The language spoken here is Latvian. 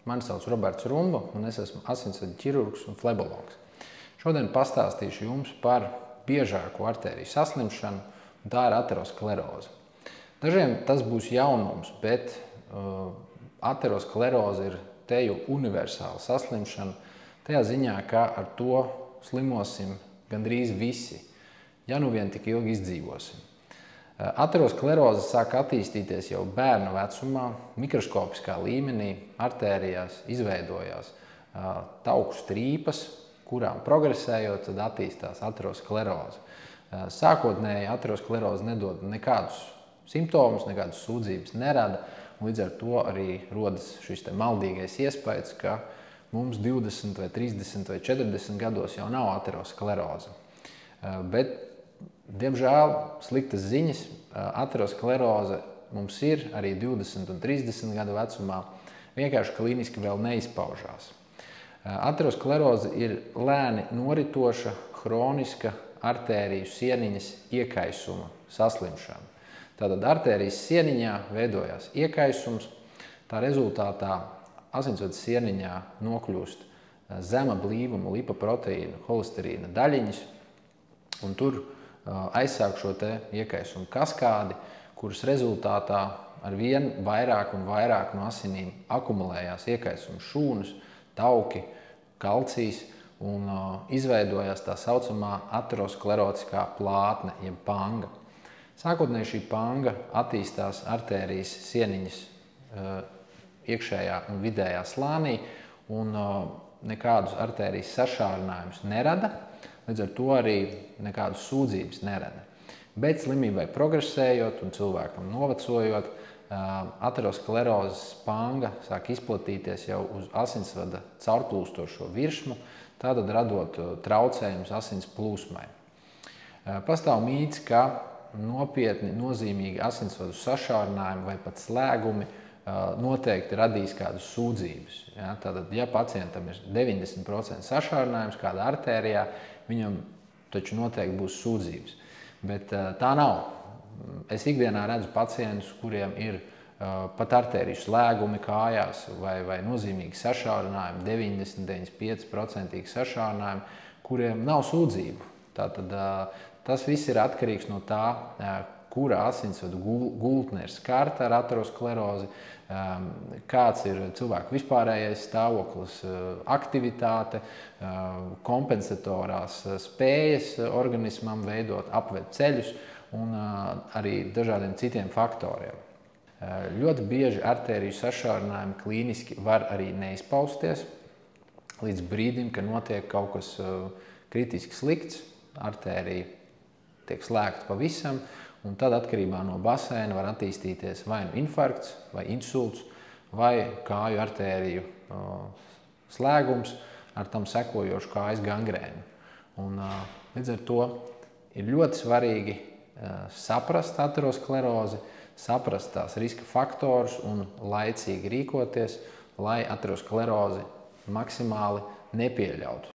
Mani sauc Roberts Rumba, un es esmu asinsvadu ķirurgs un flebologs. Šodien pastāstīšu jums par biežāko artēriju saslimšanu, un tā ir ateroskleroze. Dažiem tas būs jaunums, bet ateroskleroze ir teju universāla saslimšana, tajā ziņā, ka ar to slimosim gandrīz visi, ja nu vien tik ilgi izdzīvosim. Ateroskleroze sāk attīstīties jau bērna vecumā, mikroskopiskā līmenī, artērijās izveidojās tauku strīpas, kurām progresējot, tad attīstās ateroskleroze. Sākotnēji ateroskleroze nedod nekādus simptomus, nekādas sūdzības nerada, un līdz ar to arī rodas šis maldīgais iespējas, ka mums 20 vai 30 vai 40 gados jau nav ateroskleroze. Bet diemžēl sliktas ziņas, ateroskleroze mums ir arī 20 un 30 gadu vecumā, vienkārši klīniski vēl neizpaužās. Ateroskleroze ir lēni noritoša, hroniska artēriju sieniņas iekaisuma saslimšana. Tātad artērijas sieniņā veidojās iekaisums, tā rezultātā asinsvadu sieniņā nokļūst zema blīvuma lipoproteīna, holesterīna daļiņas, un tur aizsāk šo iekaisumu kaskādi, kuras rezultātā ar vien vairāk un vairāk no asinīm akumulējās iekaisuma šūnas, tauki, kalcijs un izveidojās tā saucamā aterosklerotiskā plātne, jeb panga. Sākotnēji šī panga attīstās artērijas sieniņas iekšējā un vidējā slānī un nekādus artērijas sašārinājumus nerada. Līdz ar to arī nekādas sūdzības nerada. Bet slimībai progresējot un cilvēkam novecojot, aterosklerozes panga sāk izplatīties jau uz asinsvada caurplūstošo virsmu, tātad radot traucējumus asins plūsmai. Pastāv mīts, ka nopietni nozīmīgi asinsvadu sašārinājumi vai pat slēgumi noteikti radīs kādas sūdzības. Tātad, ja pacientam ir 90% sašārinājums kādā artērijā, viņam taču noteikti būs sūdzības. Bet tā nav. Es ikdienā redzu pacientus, kuriem ir pat artēriju slēgumi kājās vai nozīmīgi sašaurinājumi, 90–95% sašaurinājumi, kuriem nav sūdzību. Tātad tas viss ir atkarīgs no tā, kura asinsvadu gultne ir skarta ar aterosklerozi, kāds ir cilvēka vispārējais stāvoklis, aktivitāte, kompensatorās spējas organismam veidot apved ceļus un arī dažādiem citiem faktoriem. Ļoti bieži artēriju sašaurinājumi klīniski var arī neizpausties līdz brīdim, kad notiek kaut kas kritiski slikts, artērija tiek slēgta pavisam, un tad atkarībā no baseina var attīstīties vai nu infarkts, vai insults, vai kāju artēriju slēgums ar tam sekojošu kājas gangrēnu. Un, līdz ar to ir ļoti svarīgi saprast aterosklerozi, saprast tās riska faktorus un laicīgi rīkoties, lai aterosklerozi maksimāli nepieļautu.